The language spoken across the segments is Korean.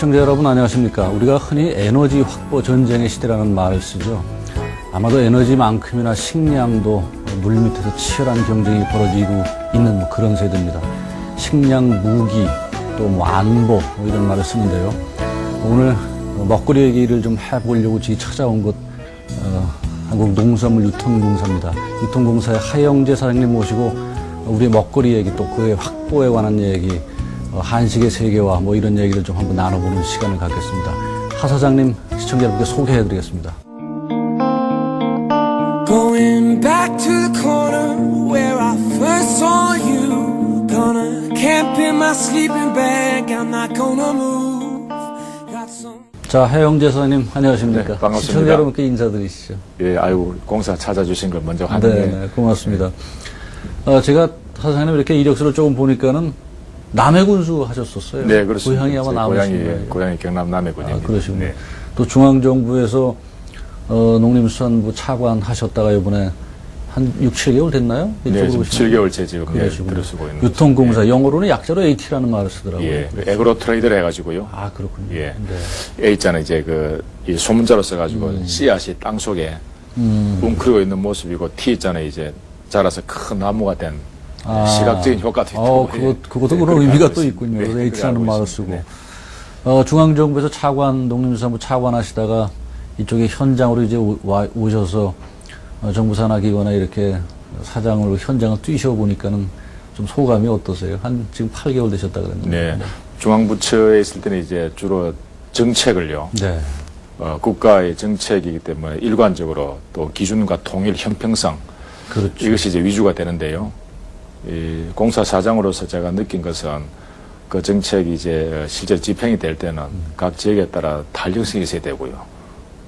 시청자 여러분 안녕하십니까. 우리가 흔히 에너지 확보 전쟁의 시대라는 말을 쓰죠. 아마도 에너지만큼이나 식량도 물 밑에서 치열한 경쟁이 벌어지고 있는 그런 세대입니다. 식량, 무기, 또 안보 이런 말을 쓰는데요. 오늘 먹거리 얘기를 좀 해보려고 찾아온 곳 한국농수산물유통공사입니다. 유통공사의 하영재 사장님 모시고 우리의 먹거리 얘기 또 그의 확보에 관한 얘기 한식의 세계와 이런 얘기를 좀 한번 나눠보는 시간을 갖겠습니다. 하 사장님 시청자 여러분께 소개해드리겠습니다. Going back to the corner where I first saw you. Gonna camp in my sleeping bag. I'm not gonna move. Got some... 자, 하영재 사장님 안녕하십니까? 네, 반갑습니다. 시청자 여러분께 인사드리시죠. 예, 아이고 공사 찾아주신 걸 먼저 환영해. 네, 고맙습니다. 제가 사장님 이렇게 이력서를 조금 보니까는 남해군수 하셨었어요. 네, 그렇습니다. 고향이 아마 남해군이에요. 고향이 경남 남해군입니다. 그러시군요. 네. 또 중앙정부에서 농림수산부 차관 하셨다가 이번에 한 6, 7개월 됐나요? 네, 지금 오시면? 7개월째 지금 그러시군요. 들어서고 있는 유통공사, 예. 영어로는 약자로 AT라는 말을 쓰더라고요. 예, 에그로 트레이드를 해가지고요. 아, 그렇군요. 예, 네. A 있잖아요. 이제 이 소문자로 써가지고 씨앗이 땅 속에 웅크리고 있는 모습이고 T 있잖아요. 이제 자라서 큰 나무가 된 시각적인 효과도 있고. 그것도 예, 그런 의미가 알고 또 있습니다. 있군요. 네, H라는 말을 알고 쓰고. 있습니다. 중앙정부에서 농림수산부 차관 하시다가 이쪽에 현장으로 이제 오셔서 정부 산하기관에 이렇게 사장으로 현장을 뛰셔보니까는 좀 소감이 어떠세요? 지금 8개월 되셨다 그랬는데. 네, 중앙부처에 있을 때는 이제 주로 정책을요. 네. 국가의 정책이기 때문에 일관적으로 또 기준과 통일, 형평성 그렇죠. 이것이 이제 위주가 되는데요. 이 공사 사장으로서 제가 느낀 것은 그 정책이 이제 실제 집행이 될 때는 각 지역에 따라 탄력성이 있어야 되고요.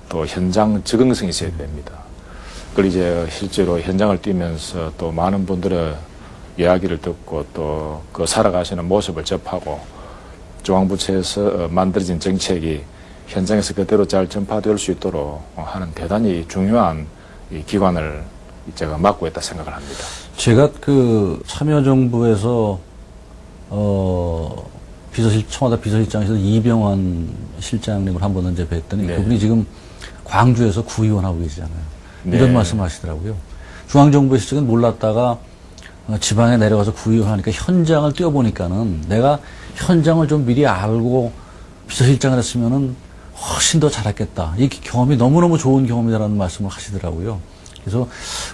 또 현장 적응성이 있어야 됩니다. 그걸 이제 실제로 현장을 뛰면서 또 많은 분들의 이야기를 듣고 또 그 살아가시는 모습을 접하고 중앙부처에서 만들어진 정책이 현장에서 그대로 잘 전파될 수 있도록 하는 대단히 중요한 이 기관을 제가 맡고 있다 생각을 합니다. 제가 참여정부에서 청와대 비서실장에서 이병환 실장님을 한 번 언제 뵀더니 네. 그분이 지금 광주에서 구의원 하고 계시잖아요. 네. 이런 말씀 하시더라고요. 중앙정부의 실정은 몰랐다가 지방에 내려가서 구의원 하니까 현장을 뛰어보니까는 내가 현장을 좀 미리 알고 비서실장을 했으면은 훨씬 더 잘했겠다. 이 경험이 너무너무 좋은 경험이라는 말씀을 하시더라고요. 그래서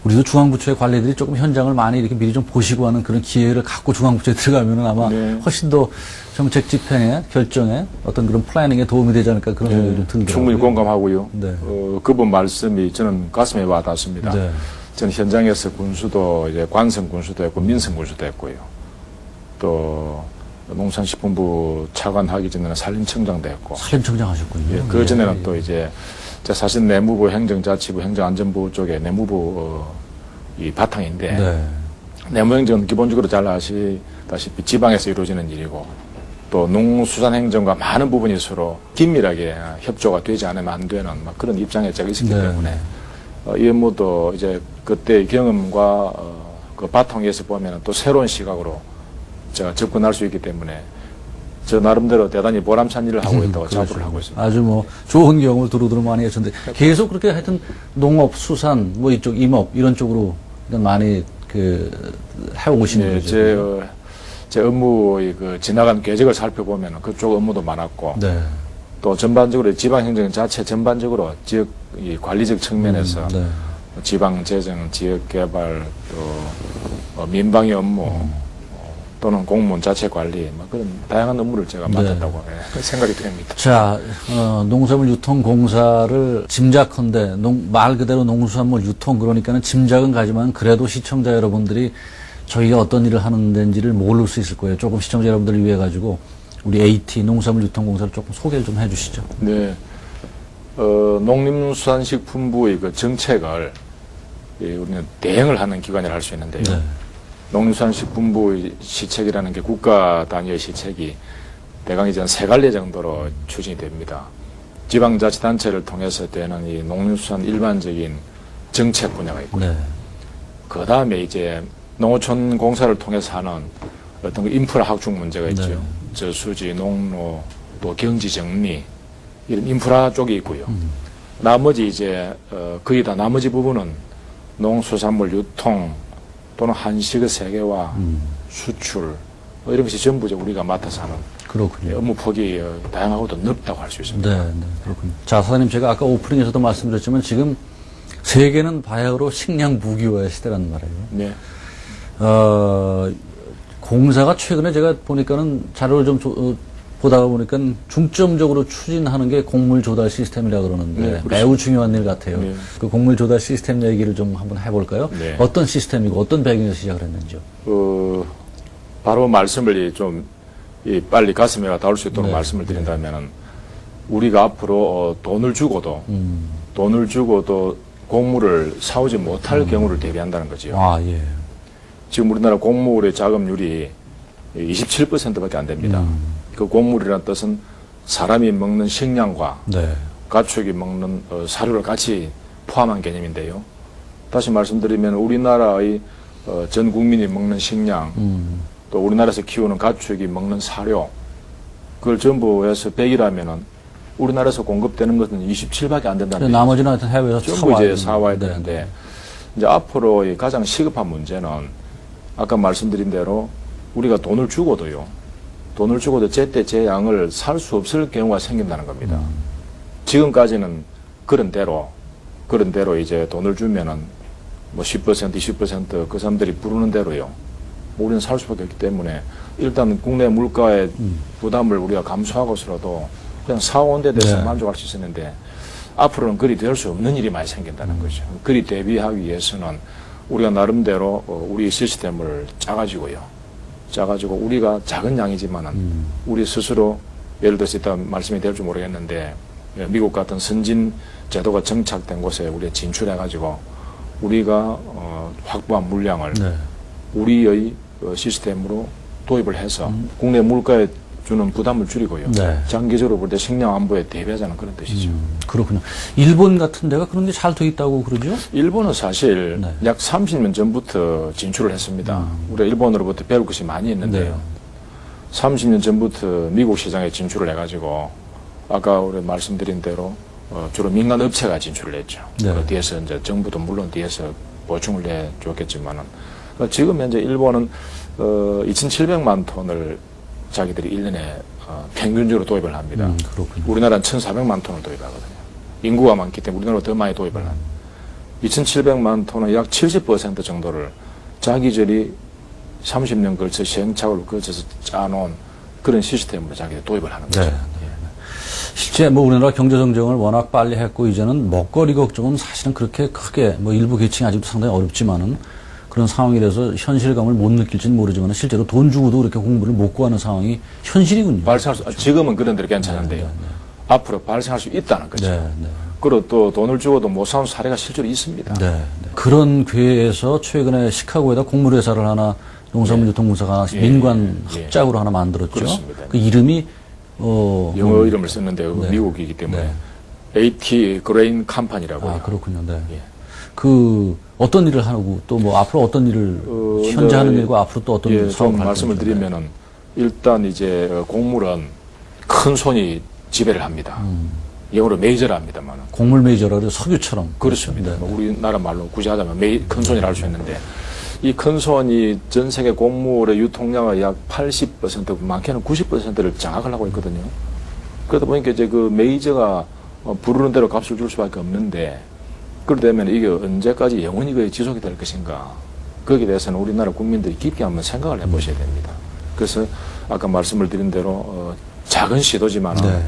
우리도 중앙부처의 관리들이 조금 현장을 많이 이렇게 미리 좀 보시고 하는 그런 기회를 갖고 중앙부처에 들어가면은 아마 네. 훨씬 더 정책 집행에, 결정에 어떤 그런 플래닝에 도움이 되지 않을까 그런 생각이 좀 들더라고요. 충분히 공감하고요. 네. 그분 말씀이 저는 가슴에 와 닿습니다. 네. 저는 현장에서 군수도 이제 관성 군수도 했고 민성 군수도 했고요. 또 농산식품부 차관하기 전에는 산림청장도 했고. 산림청장 하셨군요. 예, 그 전에는 예, 또 이제 사실 내무부, 행정자치부, 행정안전부 쪽에 내무부 이 바탕인데 네. 내무행정은 기본적으로 잘 아시다시피 지방에서 이루어지는 일이고 또 농수산행정과 많은 부분이 서로 긴밀하게 협조가 되지 않으면 안 되는 그런 입장에 제가 있었기 네. 때문에 이 업무도 이제 그때의 경험과 그 바탕에서 보면 또 새로운 시각으로 제가 접근할 수 있기 때문에 저 나름대로 대단히 보람찬 일을 하고 있다고 자부를 하고 있습니다. 아주 좋은 경험을 두루두루 많이 하셨는데 계속 그렇게 하여튼 농업, 수산, 이쪽 임업 이런 쪽으로 많이 해오시는 네, 거죠. 제 업무의 지나간 궤적을 살펴보면 그쪽 업무도 많았고 네. 또 전반적으로 지방행정 자체 전반적으로 지역 이 관리적 측면에서 네. 지방재정, 지역개발 또 민방위 업무 또는 공무원 자체 관리 그런 다양한 업무를 제가 맡았다고 생각이 됩니다. 자, 농산물 유통공사를 짐작컨대 말 그대로 농수산물 유통 그러니까는 짐작은 가지만 그래도 시청자 여러분들이 저희가 어떤 일을 하는 데인지를 모를 수 있을 거예요. 조금 시청자 여러분들을 위해 가지고 우리 AT 농산물 유통공사를 조금 소개를 좀 해주시죠. 네, 농림수산식품부의 그 정책을 우리는 대행을 하는 기관이라 할 수 있는데요. 네. 농림수산식품부의 시책이라는 게 국가 단위의 시책이 대강 이제 3갈래 정도로 추진이 됩니다. 지방자치단체를 통해서 되는 이 농림수산 일반적인 정책 분야가 있고요. 네. 그 다음에 이제 농어촌 공사를 통해서 하는 어떤 그 인프라 확충 문제가 있죠. 네. 저수지, 농로, 또 경지 정리 이런 인프라 쪽이 있고요. 나머지 이제 거의 다 나머지 부분은 농수산물 유통 또는 한식의 세계화, 수출 이런 것이 전부 이제 우리가 맡아서 하는 그렇군요. 업무 폭이 다양하고도 넓다고 할 수 있습니다. 네, 네, 그렇군요. 자, 사장님, 제가 아까 오프닝에서도 말씀드렸지만 지금 세계는 바야흐로 식량 무기화의 시대란 말이에요. 네. 공사가 최근에 제가 보니까는 자료를 좀 보다가 보니까 중점적으로 추진하는 게 곡물 조달 시스템이라 그러는데 네, 그렇습니다. 매우 중요한 일 같아요. 네. 그 곡물 조달 시스템 얘기를 좀 한번 해볼까요? 네. 어떤 시스템이고 어떤 배경에서 시작을 했는지요? 바로 말씀을 좀 빨리 가슴에 닿을 수 있도록 네. 말씀을 드린다면은 우리가 앞으로 돈을 주고도 곡물을 사오지 못할 경우를 대비한다는 거지요. 아, 예. 지금 우리나라 곡물의 자급률이 27%밖에 안 됩니다. 그 곡물이라는 뜻은 사람이 먹는 식량과 네. 가축이 먹는 사료를 같이 포함한 개념인데요. 다시 말씀드리면 우리나라의 전 국민이 먹는 식량, 또 우리나라에서 키우는 가축이 먹는 사료, 그걸 전부 해서 100이라면은 우리나라에서 공급되는 것은 27밖에 안 된다는 거죠. 나머지는 하여튼 해외에서 전부 이제 사와야 네. 되는데, 이제 앞으로 이 가장 시급한 문제는 아까 말씀드린 대로 우리가 돈을 주고도 제때 제 양을 살 수 없을 경우가 생긴다는 겁니다. 지금까지는 그런 대로 이제 돈을 주면은 뭐 10%, 20% 그 사람들이 부르는 대로요. 우리는 살 수밖에 없기 때문에 일단 국내 물가의 부담을 우리가 감수하고서라도 그냥 사온 데 대해서 네. 만족할 수 있었는데 앞으로는 그리 될 수 없는 일이 많이 생긴다는 거죠. 그리 대비하기 위해서는 우리가 나름대로 우리 시스템을 짜가지고 우리가 작은 양이지만은 우리 스스로 예를 들어서 이따 말씀이 될지 모르겠는데 미국 같은 선진 제도가 정착된 곳에 우리가 진출해가지고 우리가 확보한 물량을 네. 우리의 시스템으로 도입을 해서 국내 물가에 주는 부담을 줄이고요. 네. 장기적으로 볼 때 식량 안보에 대비하자는 그런 뜻이죠. 그렇군요. 일본 같은 데가 그런 게 잘 돼 있다고 그러죠? 일본은 사실 네. 약 30년 전부터 진출을 했습니다. 우리가 일본으로부터 배울 것이 많이 있는데요. 네. 30년 전부터 미국 시장에 진출을 해가지고 아까 우리 말씀드린 대로 주로 민간 업체가 진출을 했죠. 네. 그 뒤에서 이제 정부도 물론 뒤에서 보충을 해줬겠지만은 지금 현재 일본은 2,700만 톤을 자기들이 1년에 평균적으로 도입을 합니다. 그렇군요. 우리나라는 1,400만 톤을 도입하거든요. 인구가 많기 때문에 우리나라보다 더 많이 도입을 합니다. 2,700만 톤은 약 70% 정도를 자기들이 30년 걸쳐 시행착오를 거쳐서 짜놓은 그런 시스템으로 자기들이 도입을 하는 거죠. 네. 실제 뭐 우리나라 경제 성장을 워낙 빨리 했고 이제는 먹거리 걱정은 사실은 그렇게 크게 뭐 일부 계층이 아직도 상당히 어렵지만은 그런 상황이라서 현실감을 못 느낄지는 모르지만 실제로 돈 주고도 그렇게 공부를 못 구하는 상황이 현실이군요. 지금은 그런 대로 괜찮은데요. 앞으로 발생할 수 있다는 거죠. 네, 네. 그리고 또 돈을 주고도 못 사는 사례가 실제로 있습니다. 네, 네. 그런 궤에서 최근에 시카고에다 곡물회사를 하나 농산물유통공사가 예. 민관 예. 합작으로 하나 만들었죠. 그렇습니다. 그 이름이 영어 이름을 썼는데 네. 미국이기 때문에 네. AT 그레인 컴퍼니라고요. 아, 그렇군요. 네. 예. 그 어떤 일을 하고 또 뭐 앞으로 어떤 일을 현재 하는 일과 앞으로 또 어떤 좀 사업을 할 말씀을 건지. 드리면은 일단 이제 곡물은 큰 손이 지배를 합니다. 영어로 메이저라 합니다만 곡물 메이저라 그래서 석유처럼. 그렇습니다. 네. 뭐 우리나라 말로 굳이 하자면 큰 손이라 할 수 있는데 이 큰 손이 전 세계 곡물의 유통량의 약 80% 많게는 90%를 장악을 하고 있거든요. 그러다 보니까 이제 그 메이저가 부르는 대로 값을 줄 수밖에 없는데 그러다면 이게 언제까지 영원히 거의 지속이 될 것인가? 거기에 대해서는 우리나라 국민들이 깊게 한번 생각을 해보셔야 됩니다. 그래서 아까 말씀을 드린 대로 작은 시도지만 네.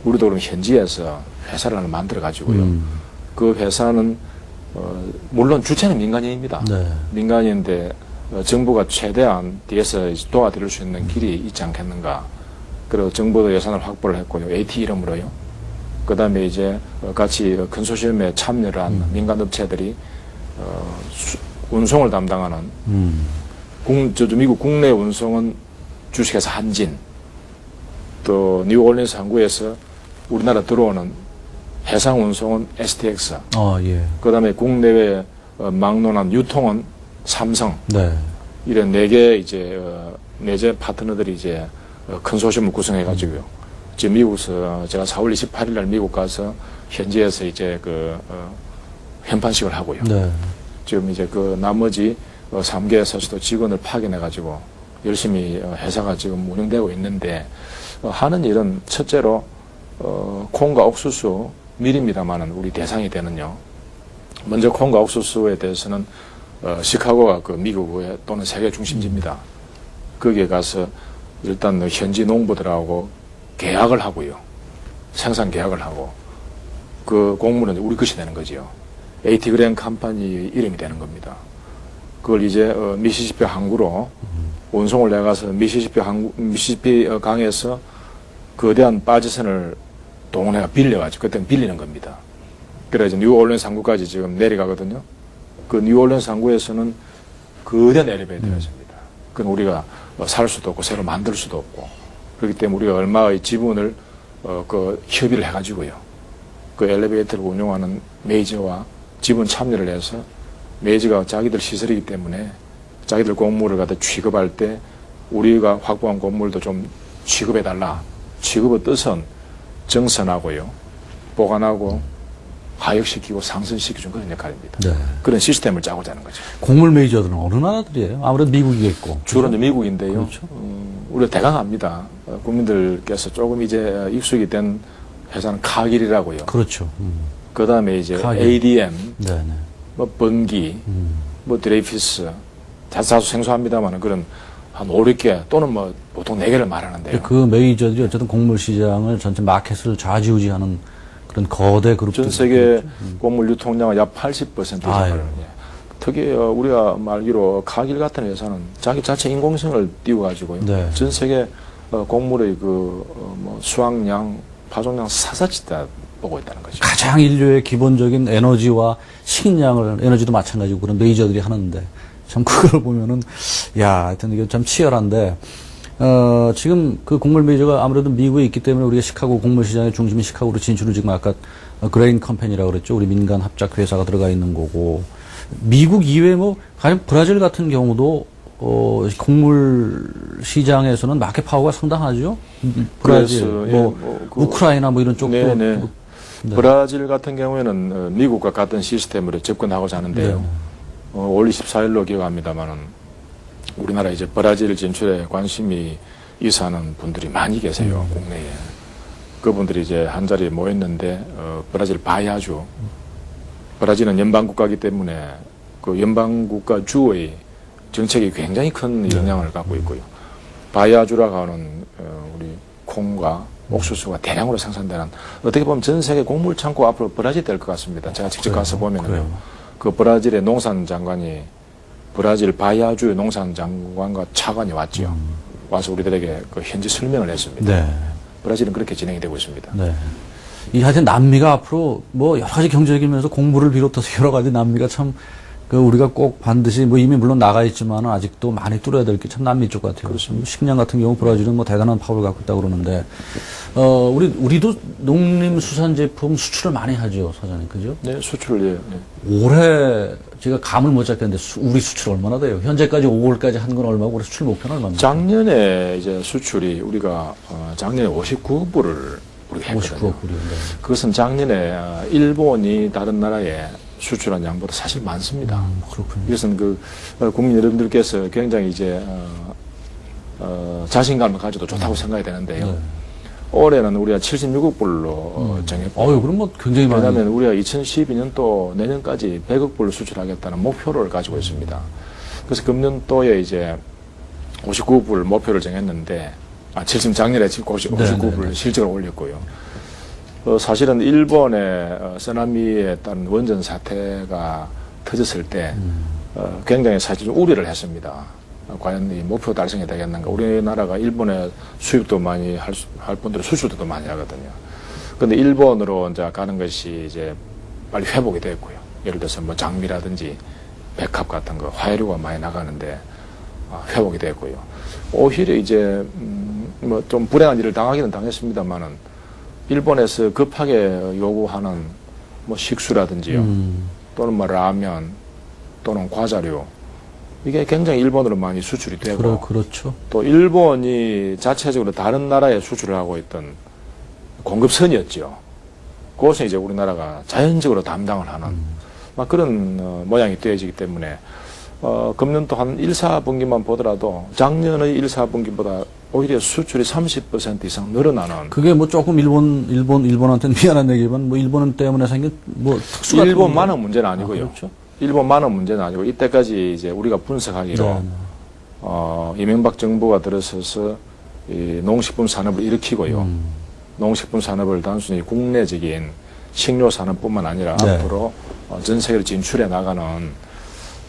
우리도 그럼 현지에서 회사를 하나 만들어 가지고요. 그 회사는 물론 주체는 민간인입니다. 네. 민간인인데 정부가 최대한 뒤에서 도와드릴 수 있는 길이 있지 않겠는가. 그리고 정부도 예산을 확보를 했고요. AT 이름으로요. 그 다음에 이제 같이 컨소시엄에 참여를 한 민간 업체들이 운송을 담당하는 미국 국내 운송은 주식회사 한진, 또 뉴올리언스 항구에서 우리나라 들어오는 해상 운송은 STX, 예. 그 다음에 국내외 막론한 유통은 삼성, 네. 이런 4개 이제, 4개 파트너들이 이제 컨소시엄을 구성해가지고요. 지금 미국에서 제가 4월 28일 날 미국 가서 현지에서 이제 현판식을 하고요. 네. 지금 이제 나머지 3개에서도 직원을 파견해가지고 열심히 회사가 지금 운영되고 있는데 하는 일은 첫째로 콩과 옥수수 밀입니다만은 우리 대상이 되는요. 먼저 콩과 옥수수에 대해서는 시카고가 미국의 또는 세계 중심지입니다. 거기에 가서 일단 현지 농부들하고 계약을 하고요. 생산 계약을 하고 그 곡물은 우리 것이 되는 거지요. AT 그레인 컴퍼니 이름이 되는 겁니다. 그걸 이제 미시시피 항구로 운송을 내가서 미시시피 강에서 거대한 바지선을 동원해가 빌려가지고 그때는 빌리는 겁니다. 그래서 뉴올리언스 항구까지 지금 내려가거든요. 그 뉴올리언스 항구에서는 거대한 엘리베이터가 있습니다. 그건 우리가 살 수도 없고 새로 만들 수도 없고 그렇기 때문에 우리가 얼마의 지분을 협의를 해가지고요. 그 엘리베이터를 운용하는 메이저와 지분 참여를 해서 메이저가 자기들 시설이기 때문에 자기들 곡물을 갖다 취급할 때 우리가 확보한 곡물도 좀 취급해달라. 취급의 뜻은 정선하고요. 보관하고 하역시키고 상선시켜준 그런 역할입니다. 네. 그런 시스템을 짜고자 하는 거죠. 곡물 메이저들은 어느 나라들이에요? 아무래도 미국이겠고. 주로 이제 미국인데요. 그렇죠. 우리가 대강 압니다. 국민들께서 조금 이제 익숙이 된 회사는 카길이라고요. 그렇죠. 그 다음에 이제 카길. ADM, 네네. 뭐 번기, 뭐 드레이피스, 다소 생소합니다만 그런 한 5, 6개 또는 뭐 보통 4개를 말하는데요. 그 메이저들이 어쨌든 곡물 시장을 전체 마켓을 좌지우지하는 그런 거대 그룹들. 전 세계 곡물 유통량의 약 80% 이상을. 특히 우리가 말기로 카길 같은 회사는 자기 자체 인공성을 띄워가지고요. 네. 전 세계 곡물의 뭐 수확량, 파종량 사사치 다 보고 있다는 거죠. 가장 인류의 기본적인 에너지와 식량을, 에너지도 마찬가지고 그런 메이저들이 하는데, 참 그걸 보면은, 야, 하여튼 이게 참 치열한데, 지금 그 곡물 메이저가 아무래도 미국에 있기 때문에 우리가 시카고 곡물 시장의 중심인 시카고로 진출을 지금 아까 그레인 컴퍼니라고 그랬죠. 우리 민간 합작 회사가 들어가 있는 거고, 미국 이외에 뭐, 가령 브라질 같은 경우도 곡물 시장에서는 마켓 파워가 상당하죠. 브라질, 우크라이나 뭐 이런 쪽도. 네네. 네. 브라질 같은 경우에는 미국과 같은 시스템으로 접근하고자 하는데요. 네. 5월 24일로 기억합니다만은 우리나라 이제 브라질 진출에 관심이 있어하는 분들이 많이 계세요. 국내에. 그분들이 이제 한 자리에 모였는데 브라질 바이아주. 브라질은 연방국가이기 때문에 그 연방국가 주의 정책이 굉장히 큰 영향을 갖고 있고요. 바이아주라고 하는 우리 콩과 옥수수가 대량으로 생산되는 어떻게 보면 전 세계 곡물 창고 앞으로 브라질 될 것 같습니다. 제가 직접 가서 보면은요. 그 브라질의 농산 장관이 브라질 바이아주의 농산 장관과 차관이 왔죠. 와서 우리들에게 그 현지 설명을 했습니다. 네. 브라질은 그렇게 진행이 되고 있습니다. 네. 하여튼 남미가 앞으로 뭐 여러 가지 경제적인 면에서 곡물을 비롯해서 여러 가지 남미가 참 그 우리가 꼭 반드시 뭐 이미 물론 나가 있지만 아직도 많이 뚫어야 될 게 참 남미 쪽 같아요. 그렇습니다. 식량 같은 경우 브라질은 뭐 대단한 파워를 갖고 있다고 그러는데 우리도 농림수산 제품 수출을 많이 하죠, 사장님. 그죠? 네, 수출, 예. 네. 올해 제가 감을 못 잡겠는데 우리 수출 얼마나 돼요? 현재까지 5월까지 한 건 얼마고 올해 수출 목표는 얼마입니까? 작년에 이제 수출이 우리가 작년에 59불을 우리가 했거든요. 59억 불이요. 네. 그것은 작년에 일본이 다른 나라에 수출한 양보다 사실 많습니다. 그렇군요. 이것은 국민 여러분들께서 굉장히 이제 자신감을 가져도 좋다고 생각이 되는데요. 네. 올해는 우리가 76억 불로 정했고. 그럼 뭐 굉장히 많이. 왜냐하면 우리가 2012년도 내년까지 100억 불을 수출하겠다는 목표를 가지고 있습니다. 그래서 금년도에 이제 59억 불 목표를 정했는데, 작년에 59억 불 실적을 올렸고요. 사실은 일본의 쓰나미에 따른 원전 사태가 터졌을 때 굉장히 사실 좀 우려를 했습니다. 과연 이 목표 달성이 되겠는가. 우리나라가 일본에 수입도 많이 할 분들은 수출도 많이 하거든요. 그런데 일본으로 이제 가는 것이 이제 빨리 회복이 됐고요. 예를 들어서 뭐 장미라든지 백합 같은 거 화해류가 많이 나가는데 회복이 됐고요. 오히려 이제 뭐 좀 불행한 일을 당하기는 당했습니다만은 일본에서 급하게 요구하는 뭐 식수라든지요. 또는 뭐 라면 또는 과자류. 이게 굉장히 일본으로 많이 수출이 되고. 그렇죠. 또 일본이 자체적으로 다른 나라에 수출을 하고 있던 공급선이었죠. 그것은 이제 우리나라가 자연적으로 담당을 하는 막 그런 모양이 되어지기 때문에 금년 또 한 1, 4분기만 보더라도 작년의 1, 4분기보다 오히려 수출이 30% 이상 늘어나는. 그게 뭐 조금 일본한테는 미안한 얘기지만 뭐 일본 때문에 생긴 뭐 특수 같은 일본만은 문제는 아니고요. 그렇죠. 일본만은 문제는 아니고 이때까지 이제 우리가 분석하기로 네. 이명박 정부가 들어서서 이 농식품 산업을 일으키고요. 농식품 산업을 단순히 국내적인 식료 산업뿐만 아니라 네. 앞으로 전 세계로 진출해 나가는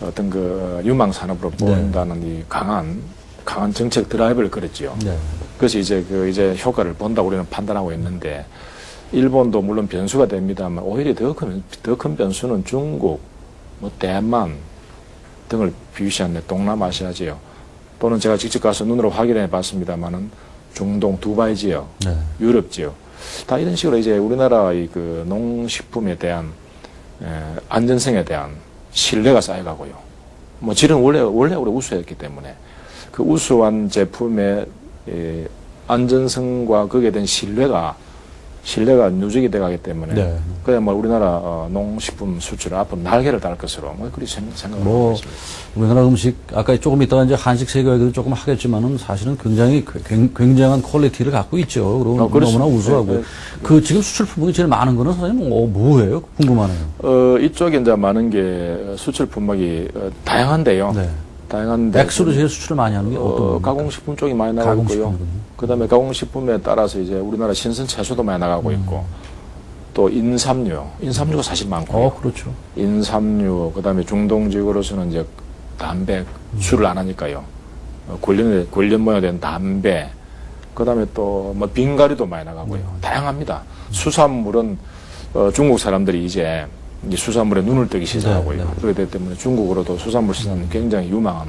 어떤 그 유망 산업으로 보인다는 이 강한 정책 드라이브를 걸었지요. 네. 그래서 이제 이제 효과를 본다고 우리는 판단하고 있는데 일본도 물론 변수가 됩니다만 오히려 더 큰 변수는 중국, 뭐 대만 등을 비유시한 동남아시아지요. 또는 제가 직접 가서 눈으로 확인해 봤습니다만은 중동 두바이 지역, 네. 유럽 지역 다 이런 식으로 이제 우리나라의 그 농식품에 대한 안전성에 대한 신뢰가 쌓여가고요. 뭐 질은 원래 우리 우수했기 때문에 그 우수한 제품의 안전성과 거기에 대한 신뢰가 누적이 돼가기 때문에 네. 그야말로 우리나라 농식품 수출 앞으로 날개를 달 것으로 뭐 그렇게 생각을 하고 뭐 있습니다. 우리나라 음식 아까 조금 이따가 이제 한식 세계 얘기도 조금 하겠지만은 사실은 굉장한 퀄리티를 갖고 있죠. 그리고 그렇습니다. 너무나 우수하고 네, 네. 그 지금 수출 품목이 제일 많은 거는 사장님 뭐예요? 궁금하네요. 이쪽에 이제 많은 게 수출 품목이 다양한데요. 네. 다양한데 액수로 제일 수출을 많이 하는 게 어떤 겁니까? 가공식품 쪽이 많이 나가고 있고요. 가공식품이군요. 그다음에 가공식품에 따라서 이제 우리나라 신선 채소도 많이 나가고 있고 또 인삼류가 사실 많고요. 그렇죠. 인삼류, 그다음에 중동 지역으로서는 이제 담배 술을 안 하니까요. 관련 모양이 된 담배, 그다음에 또 뭐 빙가리도 많이 나가고요. 다양합니다. 수산물은 중국 사람들이 이제 수산물에 눈을 뜨기 시작하고요. 네, 네. 그렇기 되기 때문에 중국으로도 수산물 시장은 굉장히 유망한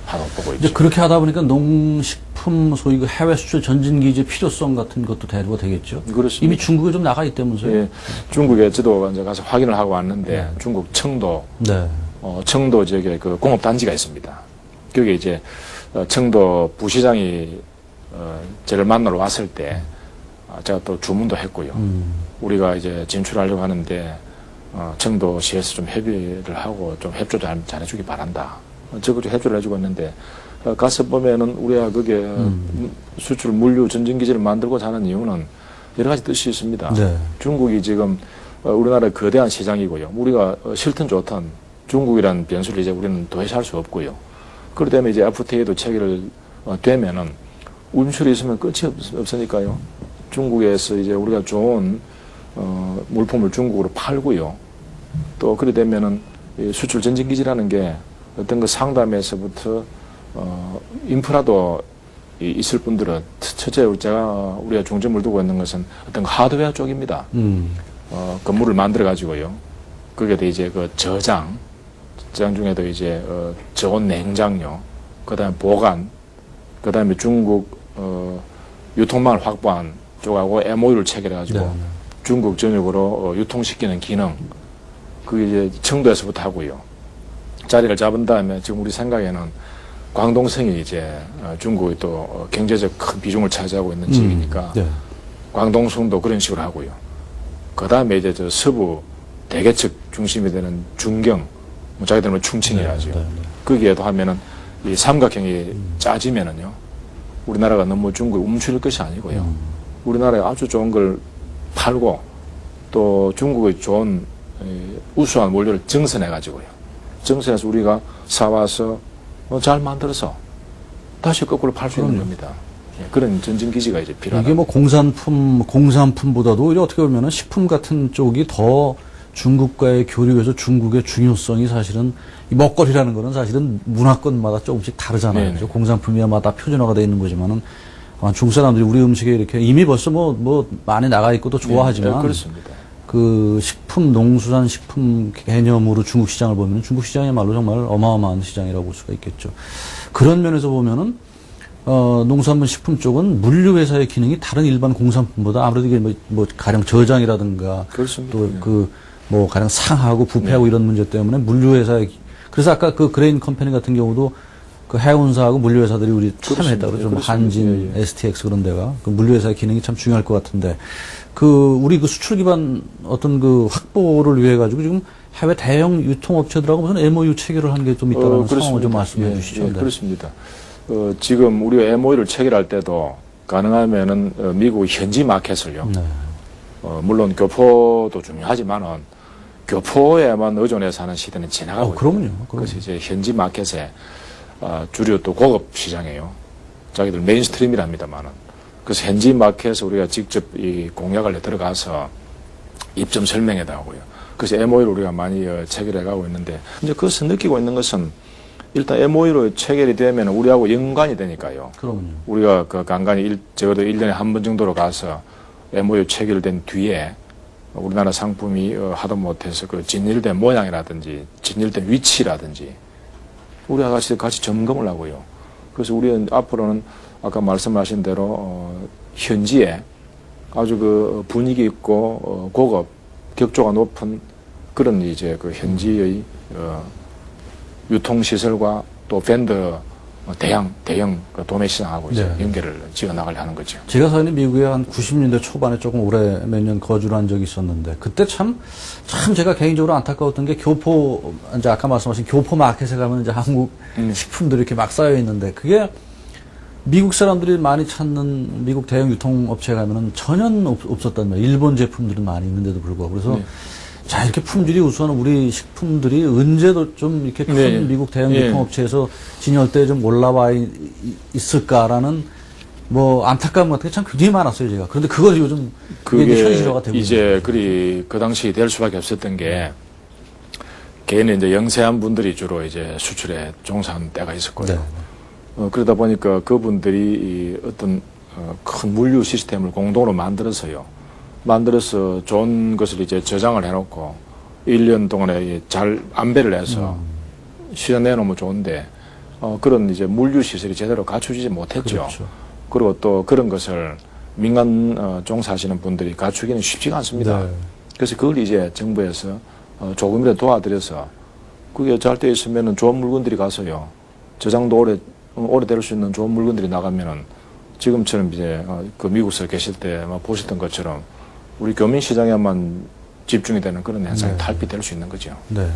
하다고 보고 있죠. 이제 그렇게 하다 보니까 농식품 소위 그 해외 수출 전진 기지의 필요성 같은 것도 대두가 되겠죠. 그렇습니다. 이미 중국에 좀 나가 있다면서요? 예, 중국에 저도 이제 가서 확인을 하고 왔는데 중국 청도 네. 청도 지역에 그 공업단지가 있습니다. 거기에 이제 청도 부시장이 저를 만나러 왔을 때 제가 또 주문도 했고요. 우리가 이제 진출하려고 하는데 청도시에서 좀 협의를 하고 좀 협조 잘 해주기 바란다. 적극적으로 협조를 해주고 있는데 가서 보면은 우리가 그게 수출 물류 전진기지를 만들고자 하는 이유는 여러 가지 뜻이 있습니다. 네. 중국이 지금 우리나라의 거대한 시장이고요. 우리가 싫든 좋든 중국이라는 변수를 이제 우리는 도외시할 수 없고요. 그렇기 때문에 이제 FTA도 체결을 되면은 운출이 있으면 끝이 없으니까요. 중국에서 이제 우리가 좋은 물품을 중국으로 팔고요. 또 그렇게 되면은 이 수출 전진기지라는 게 어떤 그 상담에서부터 인프라도 있을 분들은 첫째 우리가 중점을 두고 있는 것은 어떤 하드웨어 쪽입니다. 건물을 만들어 가지고요. 거기에 대 이제 그 저장 중에도 이제 저온 냉장료, 그다음에 보관, 그다음에 중국 유통망을 확보한 쪽하고 MOU를 체결해 가지고 네. 중국 전역으로 유통시키는 기능, 그게 이제 청도에서부터 하고요. 자리를 잡은 다음에 지금 우리 생각에는 광동성이 이제 중국이 또 경제적 큰 비중을 차지하고 있는 지역이니까 네. 광동성도 그런 식으로 하고요. 그 다음에 이제 저 서부 대개척 중심이 되는 중경, 뭐 자기들은 충칭이라죠. 네, 네, 네. 거기에도 하면은 이 삼각형이 짜지면은요, 우리나라가 너무 중국에 움츠릴 것이 아니고요. 우리나라에 아주 좋은 걸 팔고 또 중국의 좋은 우수한 원료를 정선해가지고요. 정선해서 우리가 사와서 잘 만들어서 다시 거꾸로 팔 수 있는 겁니다. 예, 그런 전진기지가 이제 필요하다. 이게 뭐 공산품보다도 오히려 어떻게 보면은 식품 같은 쪽이 더 중국과의 교류에서 중국의 중요성이 사실은 이 먹거리라는 거는 사실은 문화권마다 조금씩 다르잖아요. 네네. 그죠? 공산품이야마다 표준화가 되어 있는 거지만은 중국 사람들이 우리 음식에 이렇게 이미 벌써 뭐 많이 나가 있고 또 좋아하지만 네, 그렇습니다. 그 식품, 농수산 식품 개념으로 중국 시장을 보면 중국 시장이야말로 정말 어마어마한 시장이라고 볼 수가 있겠죠. 그런 면에서 보면은 농수산물 식품 쪽은 물류회사의 기능이 다른 일반 공산품보다 아무래도 이게 뭐 가령 저장이라든가 그렇습니다. 또 뭐 가령 상하고 부패하고 이런 문제 때문에 물류회사의 그래서 아까 그 그레인 컴퍼니 같은 경우도 그 해운사하고 물류회사들이 우리 참여했다고 그러죠. 그렇습니다. 한진, 예, 예. STX 그런 데가 그 물류회사의 기능이 참 중요할 것 같은데 우리 그 수출 기반 어떤 그 확보를 위해 가지고 지금 해외 대형 유통업체들하고 무슨 MOU 체결을 한 게 좀 있다는 상황을 좀 말씀해 주시죠. 네. 그렇습니다. 지금 우리가 MOU를 체결할 때도 가능하면은 미국 현지 마켓을요. 네. 물론 교포도 중요하지만은 교포에만 의존해서 하는 시대는 지나가고 그럼요. 있거든요. 그래서 이제 현지 마켓에 주류 또 고급 시장이에요. 자기들 메인스트림이랍니다만은. 그래서 현지 마켓에 우리가 직접 이 공약을 들어가서 입점 설명회도 하고요. 그래서 MOU를 우리가 많이 체결해 가고 있는데, 이제 그것을 느끼고 있는 것은 일단 MOU로 체결이 되면 우리하고 연관이 되니까요. 그럼요. 우리가 그 간간히 적어도 1년에 한 번 정도로 가서 MOU 체결된 뒤에 우리나라 상품이 하다 못해서 그 진열된 모양이라든지 진열된 위치라든지 우리와 같이 점검을 하고요. 그래서 우리는 앞으로는 아까 말씀하신 대로 현지에 아주 그 분위기 있고 고급 격조가 높은 그런 이제 그 현지의 유통시설과 또 밴더 대형 그 도매 시장하고 이제 네. 연결을 지어 나가려 하는 거죠. 제가 사실 미국에 한 90년대 초반에 조금 오래 몇 년 거주를 한 적이 있었는데, 그때 참 제가 개인적으로 안타까웠던 게 이제 아까 말씀하신 교포 마켓에 가면 이제 한국 식품들이 이렇게 막 쌓여 있는데, 그게 미국 사람들이 많이 찾는 미국 대형 유통업체에 가면은 전혀 없었단 말이에요. 일본 제품들은 많이 있는데도 불구하고. 그래서 네. 자, 이렇게 품질이 우수한 우리 식품들이 언제도 좀 이렇게 큰 네. 미국 대형 네. 유통업체에서 진열대에 좀 올라와 있을까라는 뭐 안타까움 같은 게 참 굉장히 많았어요, 제가. 그런데 그걸 요즘 그게 이제 현실화가 되고 이제 그 당시 될 수밖에 없었던 게 개인의 이제 영세한 분들이 주로 이제 수출에 종사한 때가 있었고요. 네. 그러다 보니까 그분들이 이 어떤 큰 물류 시스템을 공동으로 만들어서 좋은 것을 이제 저장을 해놓고 1년 동안에 잘 안배를 해서 시장 내놓으면 좋은데 그런 이제 물류 시설이 제대로 갖추지 못했죠. 그렇죠. 그리고 또 그런 것을 민간 종사하시는 분들이 갖추기는 쉽지가 않습니다. 네. 그래서 그걸 이제 정부에서 조금이라도 도와드려서 그게 잘 돼 있으면은 좋은 물건들이 가서요. 저장도 오래 될 수 있는 좋은 물건들이 나가면은 지금처럼 이제 그 미국서 계실 때 보셨던 것처럼 우리 교민 시장에만 집중이 되는 그런 현상이 네. 탈피될 수 있는 거죠. 네.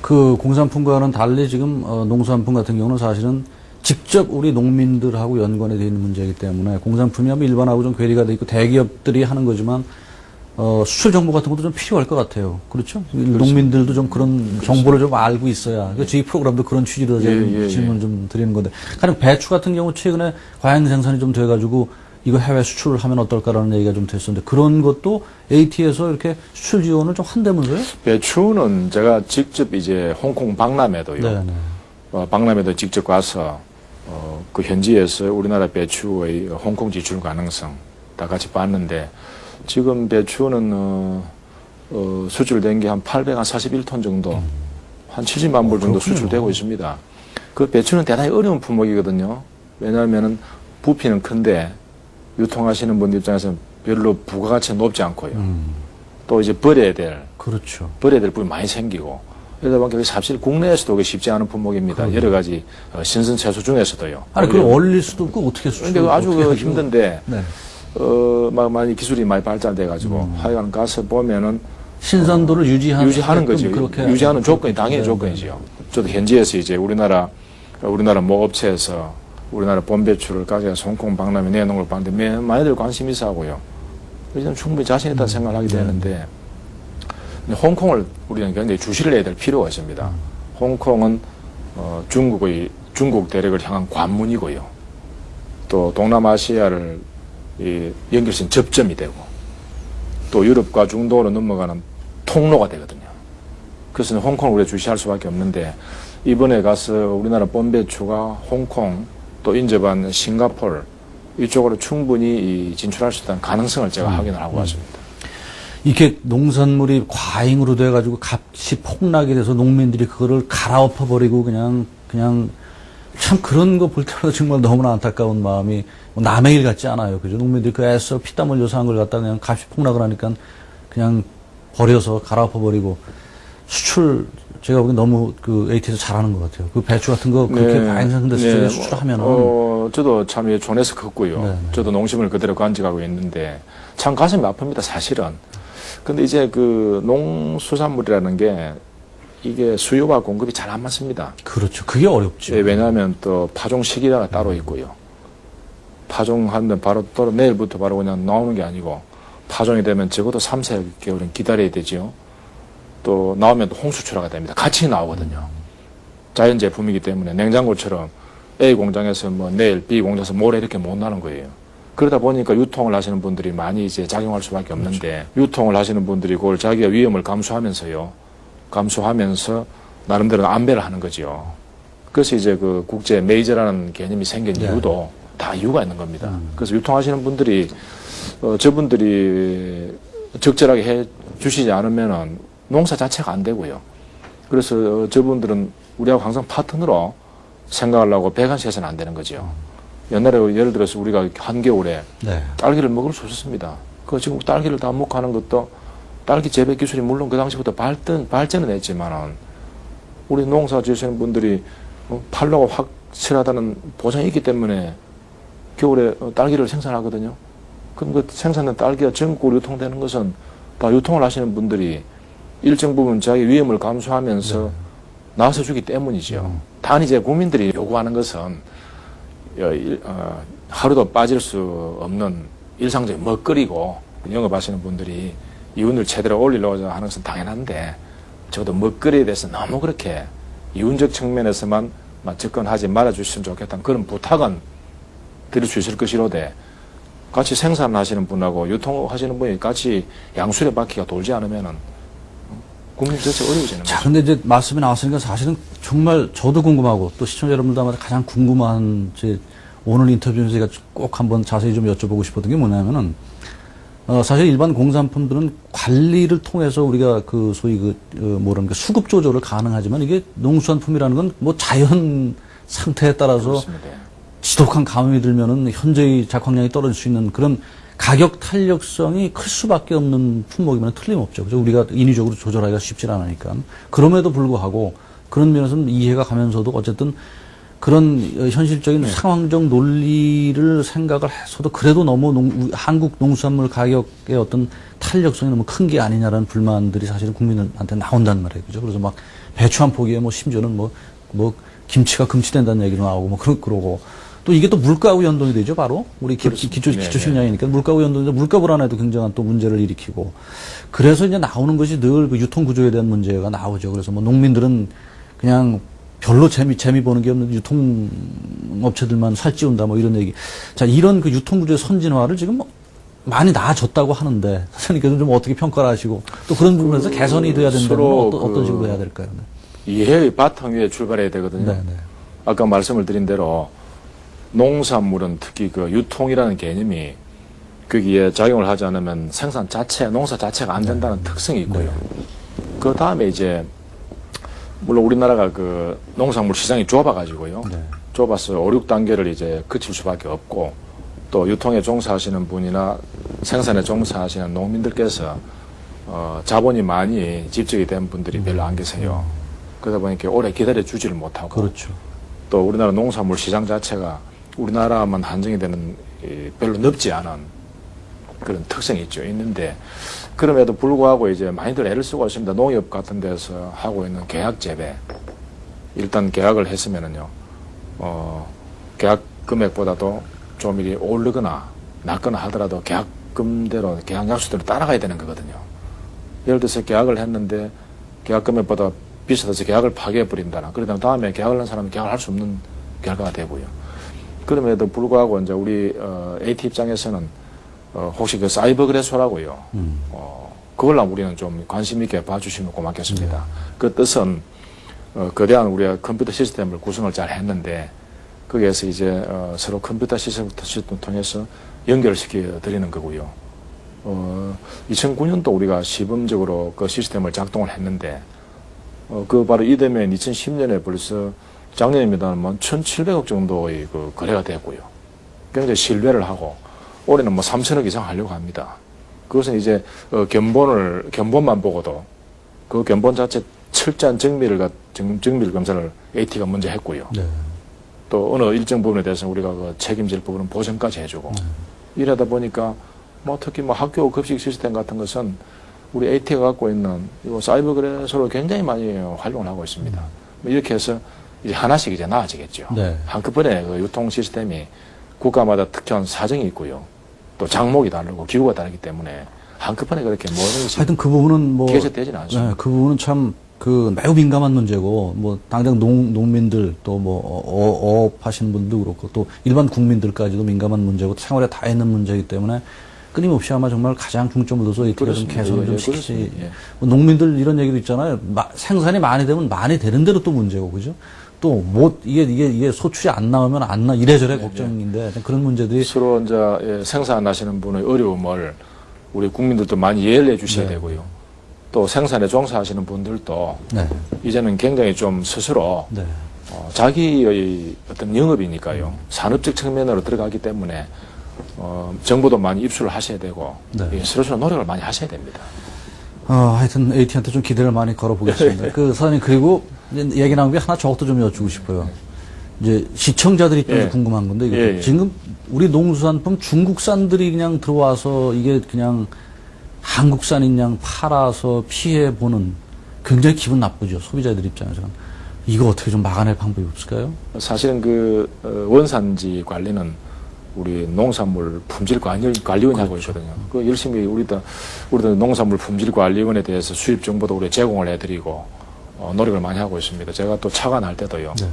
그 공산품과는 달리 지금 농수산품 같은 경우는 사실은 직접 우리 농민들하고 연관이 되어 있는 문제이기 때문에 공산품이 하면 일반하고 좀 괴리가 돼 있고 대기업들이 하는 거지만 수출 정보 같은 것도 좀 필요할 것 같아요. 그렇죠? 농민들도 좀 그런 정보를 좀 알고 있어야. 저희 프로그램도 그런 취지로 질문을 좀 드리는 건데. 가령 배추 같은 경우 최근에 과잉 생산이 좀 돼가지고 이거 해외 수출을 하면 어떨까라는 얘기가 좀 됐었는데, 그런 것도 AT에서 이렇게 수출 지원을 좀 한다면서요? 배추는 제가 직접 이제 홍콩 박람회도요. 네네. 박람회도 직접 가서 그 현지에서 우리나라 배추의 홍콩 지출 가능성 다 같이 봤는데, 지금 배추는 수출된 게 한 841톤 정도, 한 70만 불 정도 그렇군요. 수출되고 있습니다. 그 배추는 대단히 어려운 품목이거든요. 왜냐하면은 부피는 큰데 유통하시는 분들 입장에서는 별로 부가가치가 높지 않고요. 또 이제 버려야 될 그렇죠. 부분이 많이 생기고, 그러다 보니까 사실 국내에서도 그게 쉽지 않은 품목입니다. 여러 가지 신선 채소 중에서도요. 아니, 그럼 얼릴 수도 없고 어떻게 수출? 그러니까 아주 힘든데, 네. 많이 기술이 많이 발달돼가지고 하여간 가서 보면은 신선도를 유지하는 거죠. 그렇게 유지하는 조건이 당연히 네, 조건이죠. 저도 현지에서 이제 우리나라 모 업체에서 우리나라 본배추를 가져가서 홍콩 박람회 내놓은 걸 봤는데 많이들 관심 있어 하고요. 그래서 충분히 자신 있다는 생각을 하게 되는데, 근데 홍콩을 우리는 굉장히 주시를 해야 될 필요가 있습니다. 홍콩은 중국 대륙을 향한 관문이고요. 또 동남아시아를 연결시킨 접점이 되고, 또 유럽과 중동으로 넘어가는 통로가 되거든요. 그래서 홍콩을 우리가 주시할 수밖에 없는데, 이번에 가서 우리나라 본배추가 홍콩, 또 인접한 싱가포르 이쪽으로 충분히 진출할 수 있다는 가능성을 제가 확인을 하고 왔습니다. 이렇게 농산물이 과잉으로 돼가지고 값이 폭락이 돼서 농민들이 그거를 갈아엎어 버리고 그냥 참 그런 거 볼 때마다 정말 너무나 안타까운 마음이 남의 일 같지 않아요. 그죠? 농민들이 그 애써 피땀 흘려서 한 걸 갖다 그냥 값이 폭락을 하니까 그냥 버려서 갈아엎어 버리고 수출 제가 보기엔 너무 그 AT에서 잘하는 것 같아요. 그 배추 같은 거 그렇게 많이 상대 수준에 수출하면은. 저도 참 촌에서 컸고요. 네. 저도 농심을 그대로 간직하고 있는데 참 가슴이 아픕니다, 사실은. 근데 이제 그 농수산물이라는 게 이게 수요와 공급이 잘 안 맞습니다. 그렇죠. 그게 어렵죠. 예, 왜냐하면 또 파종 시기가 따로 있고요. 파종하면 바로 또 내일부터 바로 그냥 나오는 게 아니고 파종이 되면 적어도 3, 4개월은 기다려야 되죠. 또 나오면 또 홍수출하가 됩니다. 같이 나오거든요. 자연 제품이기 때문에 냉장고처럼 A 공장에서 뭐 내일 B 공장에서 모레 이렇게 못 나는 거예요. 그러다 보니까 유통을 하시는 분들이 많이 이제 작용할 수밖에 없는데 유통을 하시는 분들이 그걸 자기가 위험을 감수하면서 나름대로 안배를 하는 거죠. 그래서 이제 그 국제 메이저라는 개념이 생긴 이유도 다 이유가 있는 겁니다. 그래서 유통하시는 분들이 저분들이 적절하게 해 주시지 않으면은 농사 자체가 안 되고요. 그래서 저분들은 우리하고 항상 파트너로 생각을 하고 배관시켜서는 안 되는 거죠. 옛날에 예를 들어서 우리가 한겨울에 딸기를 먹을 수 없었습니다. 그 지금 딸기를 다 먹고 하는 것도 딸기 재배 기술이 물론 그 당시부터 발전은 했지만은 우리 농사 지으시는 분들이 팔로가 확실하다는 보장이 있기 때문에 겨울에 딸기를 생산하거든요. 그럼 그 생산된 딸기가 전국으로 유통되는 것은 다 유통을 하시는 분들이 일정 부분 자기 위험을 감수하면서 나서주기 때문이죠. 단 이제 국민들이 요구하는 것은 하루도 빠질 수 없는 일상적인 먹거리고 영업하시는 분들이 이윤을 제대로 올리려고 하는 것은 당연한데 적어도 먹거리에 대해서 너무 그렇게 이윤적 측면에서만 접근하지 말아주시면 좋겠다는 그런 부탁은 드릴 수 있을 것이로되 같이 생산하시는 분하고 유통하시는 분이 같이 양수의 바퀴가 돌지 않으면은 국민 전체 어려워지는 거죠. 자, 근데 이제 말씀이 나왔으니까 사실은 정말 저도 궁금하고 또 시청자 여러분도 아마 가장 궁금한 오늘 인터뷰에서 제가 꼭 한번 자세히 좀 여쭤보고 싶었던 게 뭐냐면은 사실 일반 공산품들은 관리를 통해서 우리가 그 소위 뭐랄까 수급 조절을 가능하지만 이게 농수산품이라는 건 뭐 자연 상태에 따라서 그렇습니다. 지독한 감염이 들면은 현저히 작황량이 떨어질 수 있는 그런 가격 탄력성이 클 수밖에 없는 품목이면 틀림없죠. 그죠? 우리가 인위적으로 조절하기가 쉽지 않으니까. 그럼에도 불구하고 그런 면에서는 이해가 가면서도 어쨌든 그런 현실적인 상황적 논리를 생각을 해서도 그래도 너무 한국 농수산물 가격의 어떤 탄력성이 너무 큰 게 아니냐라는 불만들이 사실은 국민들한테 나온단 말이에요. 그죠? 그래서 막 배추 한 포기에 뭐 심지어는 뭐 김치가 금치된다는 얘기도 나오고 뭐 그러고 또 이게 또 물가하고 연동이 되죠, 바로. 우리 기초식량이니까 물가하고 연동이 물가 불안에도 굉장한 또 문제를 일으키고. 그래서 이제 나오는 것이 늘 그 유통 구조에 대한 문제가 나오죠. 그래서 뭐 농민들은 그냥 별로 재미 보는 게 없는 유통업체들만 살찌운다 뭐 이런 얘기. 자, 이런 그 유통 구조의 선진화를 지금 많이 나아졌다고 하는데 선생님께서 좀 어떻게 평가를 하시고 또 그런 부분에서 개선이 돼야 된다면 어떤 식으로 해야 될까요? 네. 이해의 바탕 위에 출발해야 되거든요. 네네. 아까 말씀을 드린 대로 농산물은 특히 그 유통이라는 개념이 거기에 작용을 하지 않으면 생산 자체, 농사 자체가 안 된다는 특성이 있고요. 그 다음에 이제 물론 우리나라가 그 농산물 시장이 좁아가지고요. 좁아서 5, 6단계를 이제 거칠 수밖에 없고 또 유통에 종사하시는 분이나 생산에 종사하시는 농민들께서 자본이 많이 집적이 된 분들이 별로 안 계세요. 그러다 보니까 오래 기다려 주지를 못하고 그렇죠. 또 우리나라 농산물 시장 자체가 우리나라만 한정이 되는 별로 넓지 않은 그런 특성이 있는데 그럼에도 불구하고 이제 많이들 애를 쓰고 있습니다. 농협 같은 데서 하고 있는 계약 재배. 일단 계약을 했으면은요, 계약 금액보다도 좀 이리 오르거나 낮거나 하더라도 계약금대로, 계약 약수대로 따라가야 되는 거거든요. 예를 들어서 계약을 했는데 계약 금액보다 비싸서 계약을 파기해버린다나. 그러다 다음에 계약을 한 사람은 계약을 할 수 없는 결과가 되고요. 그럼에도 불구하고 이제 우리, AT 입장에서는 혹시 그 사이버 거래소라고요. 그걸로 우리는 좀 관심 있게 봐주시면 고맙겠습니다. 그 뜻은 거대한 우리가 컴퓨터 시스템을 구성을 잘 했는데 거기에서 이제 서로 컴퓨터 시스템을 통해서 연결시켜 드리는 거고요. 2009년도 우리가 시범적으로 그 시스템을 작동을 했는데 그 바로 이듬해 2010년에 벌써 작년입니다만 1,700억 정도의 그 거래가 됐고요. 굉장히 신뢰를 하고 올해는 뭐 3천억 이상 하려고 합니다. 그것은 이제 견본만 보고도 그 견본 자체 철저한 정밀 검사를 AT가 먼저 했고요. 네. 또 어느 일정 부분에 대해서 우리가 그 책임질 부분은 보전까지 해주고 이러다 보니까 뭐 특히 뭐 학교 급식 시스템 같은 것은 우리 AT가 갖고 있는 이 사이버 거래소를 굉장히 많이 활용을 하고 있습니다. 뭐 이렇게 해서 이제 하나씩 이제 나아지겠죠. 네. 한꺼번에 그 유통 시스템이 국가마다 특정 사정이 있고요. 또 장목이 다르고 기구가 다르기 때문에 한꺼번에 그렇게 모든 것이 하여튼 그 부분은 뭐 개설되지는 않습니다. 네, 그 부분은 참 그 매우 민감한 문제고 뭐 당장 농민들 또 뭐 어업 하시는 분도 그렇고 또 일반 국민들까지도 민감한 문제고 생활에 다 있는 문제이기 때문에 끊임없이 아마 정말 가장 중점을 둬서 AT가 좀 그렇습니다. 개선을 좀 예, 시키지. 그렇습니다. 예. 뭐 농민들 이런 얘기도 있잖아요. 생산이 많이 되면 많이 되는 대로 또 문제고 그죠? 또 못 이게 소출이 안 나오면 안 나 이래저래 걱정인데 그런 문제들이 서로 이제 생산하시는 분의 어려움을 우리 국민들도 많이 이해를 해주셔야 네. 되고요. 또 생산에 종사하시는 분들도 네. 이제는 굉장히 좀 스스로 네. 자기의 어떤 영업이니까요. 산업적 측면으로 들어가기 때문에 정보도 많이 입수를 하셔야 되고 네. 스스로 노력을 많이 하셔야 됩니다. 하여튼 AT한테 좀 기대를 많이 걸어보겠습니다. 그 사장님 그리고 이제 얘기 나온 게 하나 저것도 좀 여쭈고 싶어요. 이제 시청자들 입장에서 예. 궁금한 건데 이거 예, 예. 지금 우리 농수산품 중국산들이 그냥 들어와서 이게 그냥 한국산인 양 팔아서 피해 보는 굉장히 기분 나쁘죠. 소비자들 입장에서는 이거 어떻게 좀 막아낼 방법이 없을까요? 사실은 그 원산지 관리는 우리 농산물 품질관리원이 하고 있거든요. 그 열심히 우리도 농산물 품질관리원에 대해서 수입 정보도 우리 제공을 해드리고 노력을 많이 하고 있습니다. 제가 또 차가 날 때도요. 네.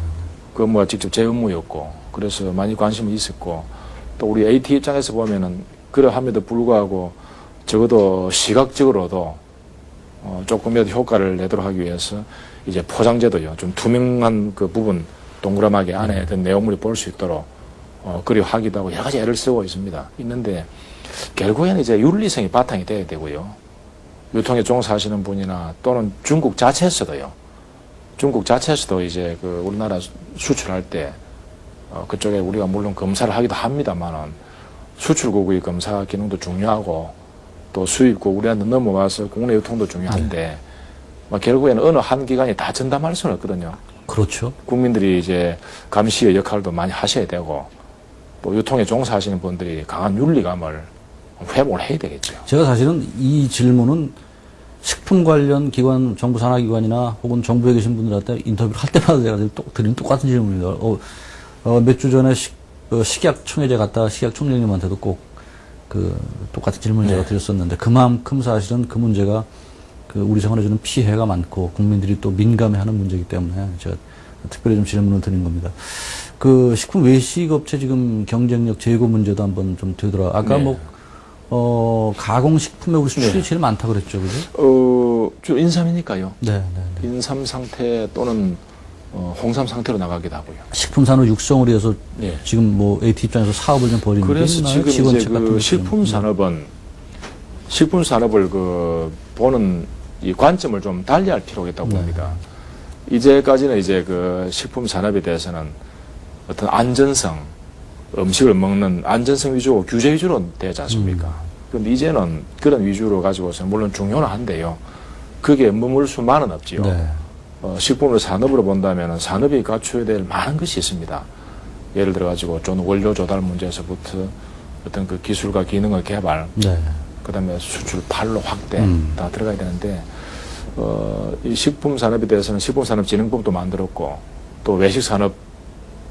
그 업무가 직접 제 업무였고 그래서 많이 관심이 있었고 또 우리 AT 입장에서 보면은 그러함에도 불구하고 적어도 시각적으로도 조금이라도 효과를 내도록 하기 위해서 이제 포장재도요 좀 투명한 그 부분 동그라하게 안에 어떤 내용물이 볼 수 있도록 그리 하기도 하고 여러 가지 애를 쓰고 있는데 결국에는 이제 윤리성이 바탕이 돼야 되고요. 유통에 종사하시는 분이나 또는 중국 자체에서도 이제 그 우리나라 수출할 때 그쪽에 우리가 물론 검사를 하기도 합니다만은 수출국의 검사 기능도 중요하고 또 수입국 우리한테 넘어와서 국내 유통도 중요한데 결국에는 어느 한 기관이 다 전담할 수는 없거든요. 그렇죠. 국민들이 이제 감시의 역할도 많이 하셔야 되고 또 유통에 종사하시는 분들이 강한 윤리감을 회복을 해야 되겠죠. 제가 사실은 이 질문은 식품 관련 기관, 정부 산하기관이나 혹은 정부에 계신 분들한테 인터뷰를 할 때마다 제가 드리는 똑같은 질문입니다. 몇 주 전에 식약청에 갔다 식약총장님한테도 꼭 똑같은 질문을 제가 드렸었는데 그만큼 사실은 그 문제가 우리 생활에 주는 피해가 많고 국민들이 또 민감해하는 문제이기 때문에 제가 특별히 좀 질문을 드린 겁니다. 그 식품 외식 업체 지금 경쟁력 제고 문제도 한번 좀 되돌아. 아까 네. 가공식품에 우리 수출이 네. 제일 많다 그랬죠, 그죠? 주 인삼이니까요. 네. 인삼 상태 또는 홍삼 상태로 나가기도 하고요. 식품산업 육성을 위해서 네. 지금 뭐 AT 입장에서 사업을 좀 벌이는 게 그래서 있나요? 지금 이제 지원책 같은 그 거 식품 산업을 보는 이 관점을 좀 달리할 필요가 있다고 네. 봅니다. 이제까지는 이제 그 식품 산업에 대해서는 어떤 안전성, 음식을 먹는 안전성 위주고 규제 위주로 되지 않습니까? 그런데 이제는 그런 위주로 가지고서 물론 중요는 한데요. 그게 머물 수만은 없지요. 네. 식품을 산업으로 본다면 산업이 갖춰야 될 많은 것이 있습니다. 예를 들어 가지고 좀 원료 조달 문제에서부터 어떤 그 기술과 기능의 개발, 네. 그다음에 수출 판로 확대 다 들어가야 되는데 이 식품 산업에 대해서는 식품산업진흥법도 만들었고 또 외식 산업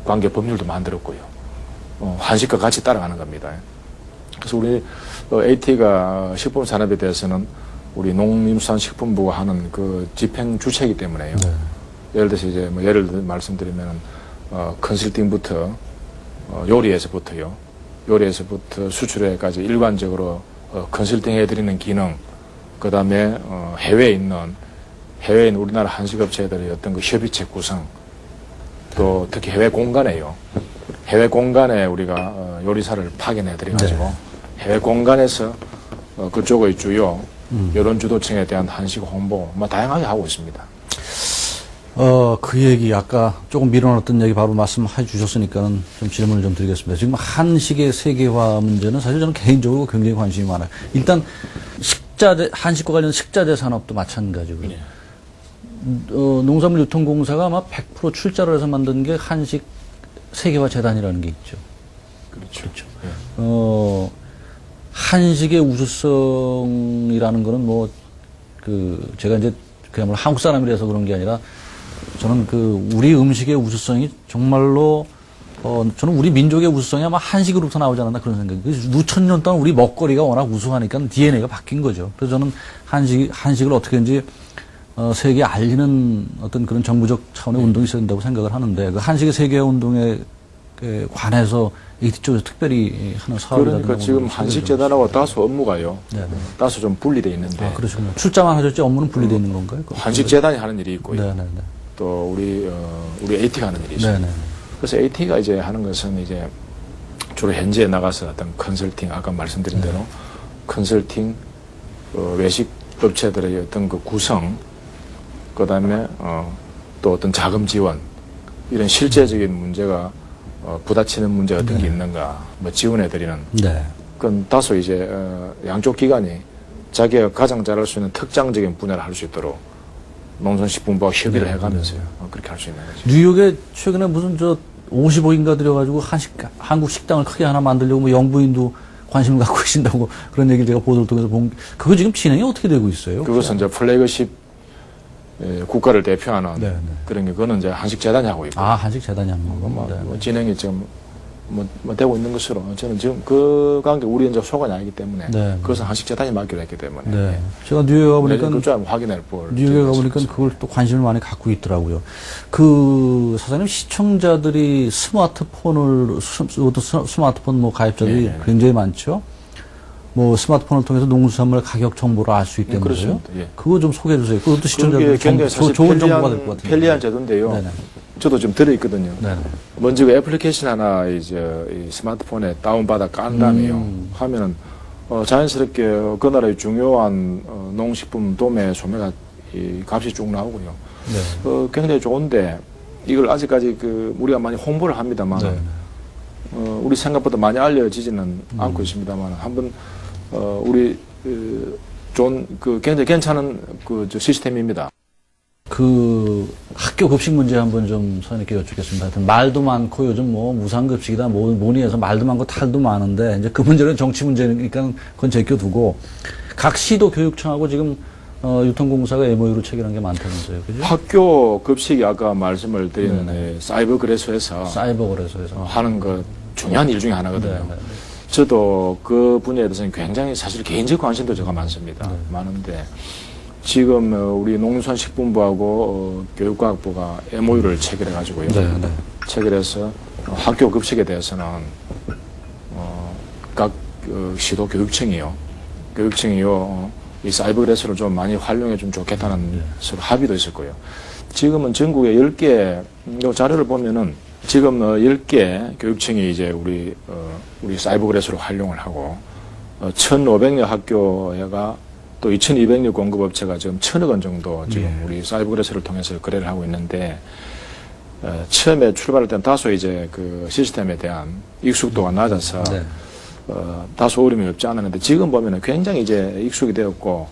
관계 법률도 만들었고요. 한식과 같이 따라가는 겁니다. 그래서 우리 AT가 식품 산업에 대해서는 우리 농림수산식품부가 하는 그 집행 주체이기 때문에요. 네. 예를 들어서 이제 뭐 예를 들어 말씀드리면 컨설팅부터 요리에서부터 수출에까지 일관적으로 컨설팅 해드리는 기능, 그 다음에 해외에 있는 우리나라 한식업체들의 어떤 그 협의체 구성, 또 특히 해외 공간에요. 해외 공간에 우리가 요리사를 파견해드려가지고 네. 해외 공간에서 그쪽의 주요 여론 주도층에 대한 한식 홍보 다양하게 하고 있습니다. 그 얘기 아까 조금 밀어넣었던 얘기 바로 말씀해 주셨으니까는 좀 질문을 좀 드리겠습니다. 지금 한식의 세계화 문제는 사실 저는 개인적으로 굉장히 관심이 많아요. 일단 한식과 관련 식자재 산업도 마찬가지고요. 네. 농산물유통공사가 아마 100% 출자를 해서 만든 게 한식 세계화 재단이라는 게 있죠. 그렇죠. 한식의 우수성이라는 거는 뭐, 제가 이제 그야말로 한국 사람이라서 그런 게 아니라 저는 우리 음식의 우수성이 정말로 저는 우리 민족의 우수성이 아마 한식으로부터 나오지 않았나 그런 생각이. 수천 년 동안 우리 먹거리가 워낙 우수하니까 DNA가 바뀐 거죠. 그래서 저는 한식을 어떻게든지 세계에 알리는 어떤 그런 정부적 차원의 운동이 있어야 된다고 생각을 하는데 그 한식의 세계화 운동에 관해서 이쪽에서 특별히 하는 사업이 그러니까 지금 한식재단하고 다소 업무가요. 네네. 다소 좀 분리되어 있는데. 그러시군요. 출자만 하셨지 업무는 분리되어 있는 건가요? 한식재단이 하는 일이 있고요. 네네네. 또 우리 AT가 하는 일이 있어요. 네네. 그래서 AT가 이제 하는 것은 이제 주로 현지에 나가서 어떤 컨설팅, 아까 말씀드린 대로 컨설팅, 외식 업체들의 어떤 그 구성, 그 다음에 또 어떤 자금 지원, 이런 실제적인 문제가 부딪히는 문제 어떤 게 있는가, 뭐 지원해드리는. 네. 그건 다소 이제 양쪽 기관이 자기가 가장 잘할 수 있는 특장적인 분야를 할 수 있도록 농촌식품부와 협의를 해가면서요. 그렇게 할 수 있는 거죠. 뉴욕에 최근에 무슨 50억인가 들여가지고 한국 식당을 크게 하나 만들려고 뭐 영부인도 관심을 갖고 계신다고 그런 얘기를 제가 보도를 통해서 그거 지금 진행이 어떻게 되고 있어요? 그것은 이제 플래그십 국가를 대표하는 네. 그런 게 그거는 이제 한식재단이 하고 있고. 한식재단이 하는 거고. 뭐 진행이 지금 뭐 되고 있는 것으로 저는 지금 그 관계 우리 이제 소관이 아니기 때문에 네. 그것은 한식재단이 맡기로 했기 때문에. 네. 제가 뉴욕에 가보니까 그좀 확인할 볼. 뉴욕에 가보니까 그걸 또 관심을 많이 갖고 있더라고요. 사장님 시청자들이 스마트폰 뭐 가입자들이 네. 굉장히 많죠. 뭐 스마트폰을 통해서 농수산물 가격 정보를 알 수 있다면서요? 그렇습니다. 예. 그거 좀 소개해 주세요. 그것도 시청자들 굉장히 사실 좋은 정보가 될 것 같은데. 편리한 제도인데요. 네네. 저도 좀 들어있거든요. 네네. 먼저 그 애플리케이션 하나 이제 이 스마트폰에 다운받아 깐 다음에요. 하면은 자연스럽게 그 나라의 중요한 농식품 도매 소매가 이 값이 쭉 나오고요. 네. 굉장히 좋은데 이걸 아직까지 우리가 많이 홍보를 합니다만 네. 우리 생각보다 많이 알려지지는 않고 있습니다만 한번 우리 좋은 굉장히 괜찮은 저 시스템입니다. 학교 급식 문제 한번 좀 선생님께 여쭙겠습니다. 하여튼 말도 많고 요즘 뭐 무상급식이다 뭐니 해서 말도 많고 탈도 많은데 이제 그 문제는 정치 문제니까 그건 제껴두고 각 시도 교육청하고 지금 유통공사가 MOU로 체결한 게 많다면서요. 그죠? 학교 급식이 아까 말씀을 드린 사이버 거래소에서 하는 거 중요한 일 중에 하나거든요. 네네. 저도 그 분야에 대해서는 굉장히 사실 개인적 관심도 제가 많습니다. 많은데 지금 우리 농수산식품부하고 교육과학부가 MOU를 체결해가지고요. 네. 체결해서 학교 급식에 대해서는 각 시도 교육청이요. 이 사이버 거래소를 좀 많이 활용해 주면 좋겠다는 서로 합의도 있을 거예요. 지금은 전국에 10개, 이 자료를 보면은 지금 10개 교육청이 이제 우리 사이버 거래소를 활용을 하고 1,500여 학교가 또 2,200여 공급업체가 지금 1,000억 원 정도 지금 우리 사이버 거래소를 통해서 거래를 하고 있는데 처음에 출발할 때는 다소 이제 그 시스템에 대한 익숙도가 낮아서 다소 어려움이 없지 않았는데 지금 보면은 굉장히 이제 익숙이 되었고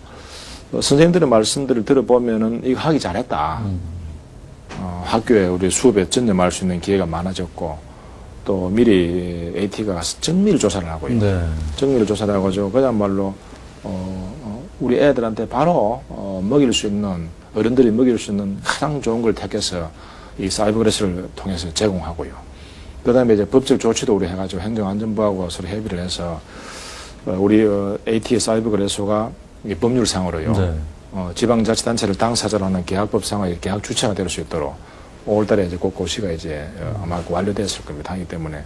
선생님들의 말씀들을 들어보면은 이거 하기 잘했다. 학교에 우리 수업에 전념할 수 있는 기회가 많아졌고 또 미리 AT가 가서 정밀 조사를 하고요. 정밀 조사를 하고 그야말로 우리 애들한테 바로 먹일 수 있는 어른들이 먹일 수 있는 가장 좋은 걸 택해서 이 사이버 거래소를 통해서 제공하고요. 그다음에 이제 법적 조치도 우리 해가지고 행정안전부하고 서로 협의를 해서 우리 AT 사이버 거래소가 법률상으로요. 지방자치단체를 당사자로 하는 계약법상의 계약 주체가 될 수 있도록 5월달에 이제 그 고시가 이제 아마 완료됐을 겁니다. 하기 때문에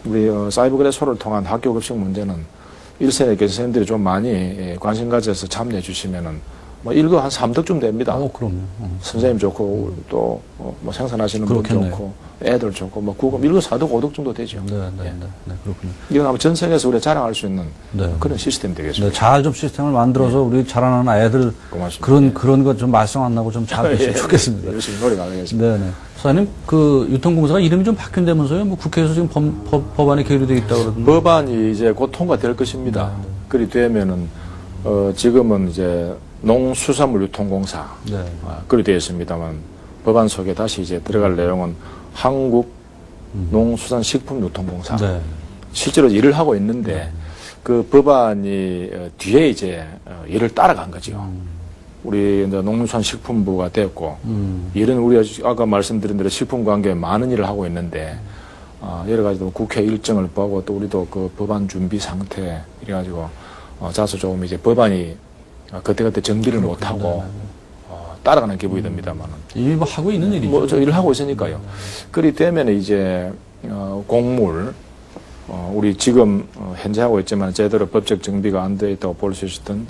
우리 사이버 거래소를 통한 학교 급식 문제는 1세대 교수님들이 좀 많이 관심 가져서 참여해 주시면은 뭐 일거 한 3득쯤 됩니다. 그럼요. 선생님 좋고 또 뭐 생산하시는 분 좋고 애들 좋고 뭐 그거 일거 4득 5득 정도 되죠. 네, 그렇군요. 이건 아마 전 세계에서 우리가 자랑할 수 있는 그런 시스템이 되겠습니다. 잘 좀 시스템을 만들어서 우리 자라나는 아이들 그런 거 좀 말썽 안 나고 좀 잘 됐으면 좋겠습니다. 열심히 노력하겠습니다. 네네. 사장님, 유통공사가 이름이 좀 바뀐다면서요? 뭐 국회에서 지금 법안이 계류되어 있다고 그러던데. 법안이 이제 곧 통과될 것입니다. 그리 되면은 지금은 이제 농수산물유통공사 네. 그리 되어 있습니다만 법안 속에 다시 이제 들어갈 내용은 한국 농수산식품유통공사 네. 실제로 일을 하고 있는데 그 법안이 뒤에 이제 일을 따라간 거죠. 우리 이제 농수산식품부가 됐고 일은 우리가 아까 말씀드린 대로 식품관계에 많은 일을 하고 있는데 여러 가지 국회 일정을 보고 또 우리도 그 법안 준비 상태 이래가지고 자서 조금 이제 법안이 그때그때 정비를 못하고 따라가는 기분이 듭니다만은 이미 뭐 하고 있는 일이죠. 뭐 저 일을 하고 있으니까요. 그리 되면 이제 곡물 우리 지금 현재 하고 있지만 제대로 법적 정비가 안 돼 있다고 볼 수 있었던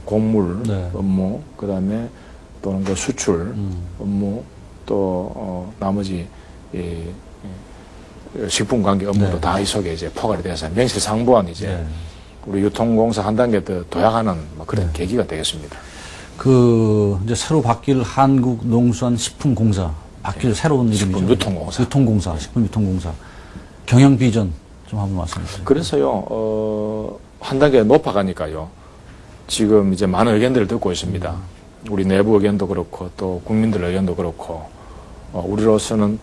곡물 네. 업무, 그다음에 또는 그 수출 업무, 또 나머지 식품 관계 업무도 네. 다 이 속에 이제 포괄이 돼서 명실상부한 이제 네. 우리 유통공사 한 단계 더 도약하는 뭐 그런 네. 계기가 되겠습니다. 그 이제 새로 바뀔 한국농수산식품공사 바뀔 새로운 이름이죠. 식품유통공사. 유통공사, 식품유통공사. 경영 비전 좀 한번 말씀해 주세요. 그래서요, 한 단계 높아가니까요. 지금 이제 많은 의견들을 듣고 있습니다. 우리 내부 의견도 그렇고 또 국민들 의견도 그렇고 우리로서는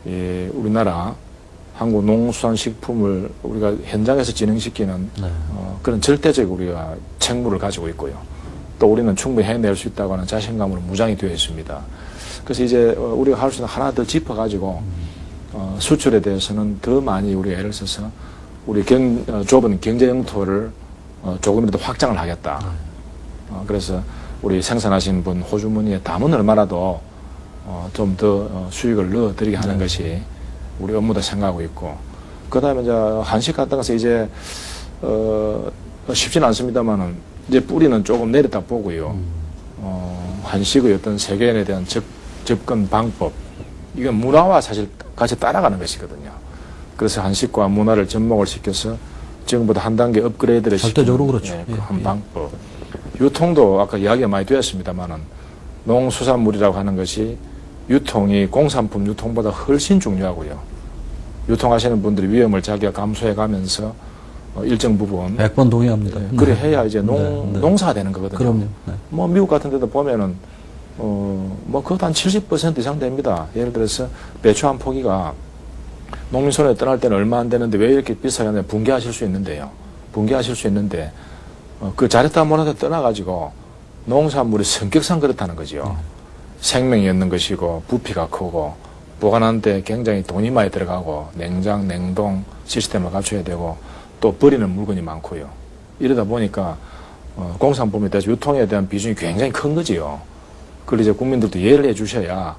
우리나라 한국 농수산식품을 우리가 현장에서 진행시키는 네. 그런 절대적 우리가 책무를 가지고 있고요. 또 우리는 충분히 해낼 수 있다고 하는 자신감으로 무장이 되어 있습니다. 그래서 이제 우리가 할 수 있는 하나 더 짚어가지고 수출에 대해서는 더 많이 우리가 애를 써서 우리 좁은 경제 영토를 조금이라도 확장을 하겠다. 그래서 우리 생산하시는 분 호주머니에 담은 얼마라도 좀 더 수익을 넣어드리게 하는 것이 우리 업무다 생각하고 있고, 그 다음에 이제 한식 같은 것은 이제 쉽지는 않습니다만은 이제 뿌리는 조금 내렸다 보고요. 한식의 어떤 세계인에 대한 접근 방법, 이건 문화와 사실 같이 따라가는 것이거든요. 그래서 한식과 문화를 접목을 시켜서 지금보다 한 단계 업그레이드를 절대적으로 그렇죠. 한 방법. 유통도 아까 이야기가 많이 되었습니다만은 농수산물이라고 하는 것이 유통이 공산품 유통보다 훨씬 중요하고요. 유통하시는 분들이 위험을 자기가 감수해 가면서 일정 부분 100번 동의합니다. 그래 해야 이제 네. 농사가 되는 거거든요. 그럼요. 네. 뭐 미국 같은 데도 보면은 뭐 그것도 한 70% 이상 됩니다. 예를 들어서 배추 한 포기가 농민 손에 떠날 때는 얼마 안 되는데 왜 이렇게 비싸게 하냐 붕괴하실 수 있는데요. 붕괴하실 수 있는데 그 잘했다 못했다 떠나가지고 농산물이 성격상 그렇다는 거죠. 생명이었는 것이고 부피가 크고 보관하는데 굉장히 돈이 많이 들어가고 냉장, 냉동 시스템을 갖춰야 되고 또 버리는 물건이 많고요. 이러다 보니까 공산품에 대해서 유통에 대한 비중이 굉장히 큰 거지요. 그걸 이제 국민들도 이해를 해 주셔야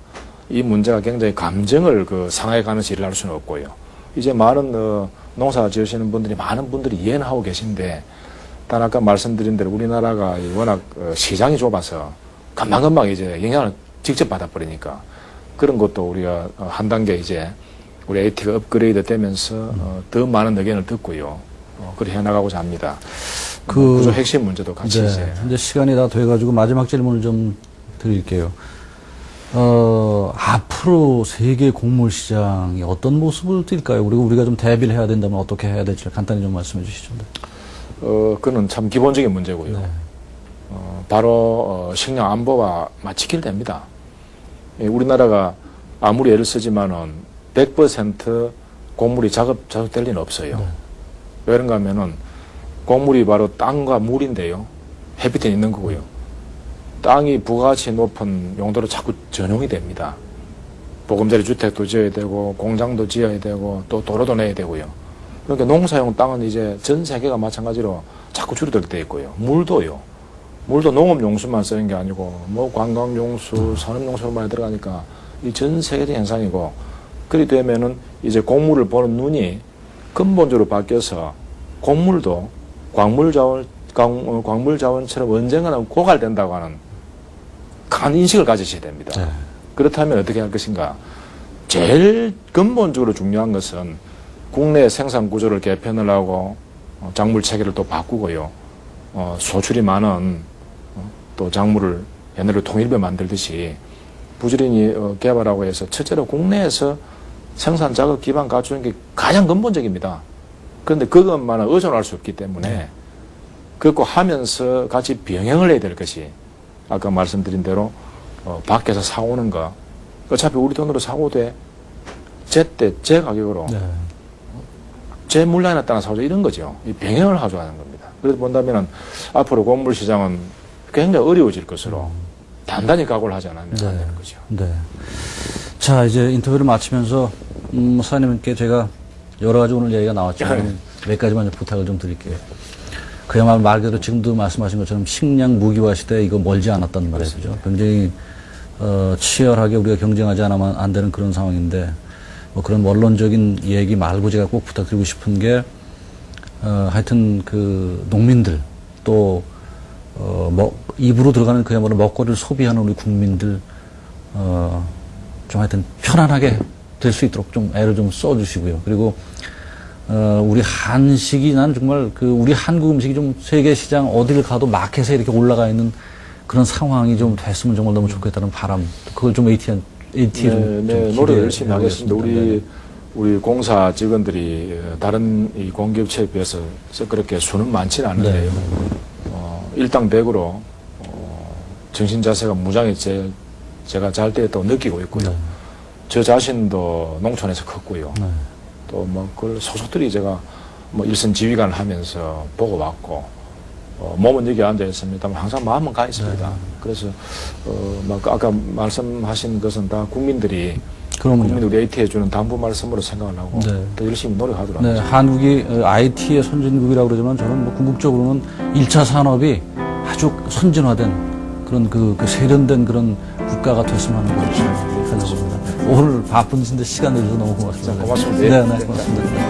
이 문제가 굉장히 감정을 상하게 가면서 일을 할 수는 없고요. 이제 많은 농사 지으시는 분들이 많은 분들이 이해는 하고 계신데 단 아까 말씀드린 대로 우리나라가 워낙 시장이 좁아서 금방금방 이제 영향을 직접 받아버리니까 그런 것도 우리가 한 단계 이제 우리 AT가 업그레이드 되면서 더 많은 의견을 듣고요. 그렇게 해나가고자 합니다. 구조 핵심 문제도 같이 네. 이제 시간이 다 돼가지고 마지막 질문을 좀 드릴게요. 앞으로 세계 곡물 시장이 어떤 모습을 띨까요? 그리고 우리가 좀 대비를 해야 된다면 어떻게 해야 될지 간단히 좀 말씀해 주시죠. 그는 참 기본적인 문제고요. 네. 바로 식량 안보와 지킬 됩니다. 우리나라가 아무리 애를 쓰지만은 100% 곡물이 자급될 리는 없어요. 네. 왜 그런가 하면은 곡물이 바로 땅과 물인데요. 햇빛에 있는 거고요. 땅이 부가가치 높은 용도로 자꾸 전용이 됩니다. 보금자리 주택도 지어야 되고 공장도 지어야 되고 또 도로도 내야 되고요. 그러니까 농사용 땅은 이제 전 세계가 마찬가지로 자꾸 줄어들 때 있고요. 물도요. 물도 농업용수만 쓰는 게 아니고 뭐 관광용수, 산업용수만 들어가니까 이 전 세계적 현상이고 그리 되면은 이제 곡물을 보는 눈이 근본적으로 바뀌어서 곡물도 광물자원처럼 언젠가는 고갈된다고 하는 강한 인식을 가지셔야 됩니다. 네. 그렇다면 어떻게 할 것인가? 제일 근본적으로 중요한 것은 국내 생산 구조를 개편을 하고 작물 체계를 또 바꾸고요. 소출이 많은 또 작물을 옛날로 통일배 만들듯이 부지런히 개발하고 해서 첫째로 국내에서 생산 작업 기반 갖추는 게 가장 근본적입니다. 그런데 그것만은 의존할 수 없기 때문에 그렇고 하면서 같이 병행을 해야 될 것이 아까 말씀드린 대로 밖에서 사오는 거 어차피 우리 돈으로 사고 돼. 제때 제 가격으로 네. 제 물량에 따라 사오자 이런 거죠. 이 병행을 하자는 겁니다. 그래서 본다면은 앞으로 곡물 시장은 굉장히 어려워질 것으로 단단히 각오를 하지 않으면 안 되는 거죠. 네. 자, 이제 인터뷰를 마치면서, 사장님께 제가 여러 가지 오늘 얘기가 나왔지만 몇 가지만 좀 부탁을 좀 드릴게요. 그야말로 말 그대로 지금도 말씀하신 것처럼 식량 무기화 시대에 이거 멀지 않았단 말이에요. 그죠? 굉장히, 치열하게 우리가 경쟁하지 않으면 안 되는 그런 상황인데, 뭐 그런 원론적인 얘기 말고 제가 꼭 부탁드리고 싶은 게, 하여튼 그 농민들 또, 입으로 들어가는 그야말로 먹거리를 소비하는 우리 국민들, 좀 하여튼 편안하게 될 수 있도록 좀 애를 좀 써주시고요. 그리고, 우리 한식이 난 정말 그 우리 한국 음식이 좀 세계 시장 어디를 가도 마켓에 이렇게 올라가 있는 그런 상황이 좀 됐으면 정말 너무 좋겠다는 바람. 그걸 좀 AT 좀 노력 열심히 하겠습니다. 우리 공사 직원들이 다른 이 공기업체에 비해서 그렇게 수는 많지는 않은데요. 일당백으로 정신 자세가 무장히 제가 잘 되었다고 느끼고 있고요. 네. 저 자신도 농촌에서 컸고요. 네. 또 뭐 그걸 소속들이 제가 뭐 일선 지휘관을 하면서 보고 왔고 몸은 여기 앉아 있습니다만 항상 마음은 가 있습니다. 네. 그래서 막 아까 말씀하신 것은 다 국민들이 그러면요. 국민이 우리 AT에 주는 당부 말씀으로 생각을 하고 네. 더 열심히 노력하도록 네, 하겠습니다. 한국이 IT의 선진국이라고 그러지만 저는 뭐 궁극적으로는 1차 산업이 아주 선진화된 그런 그 세련된 그런 국가가 됐으면 하는 것을 가졌습니다. 오늘 바쁜데 시간 내주셔서 너무 고맙습니다. 고맙습니다. 네, 네, 고맙습니다.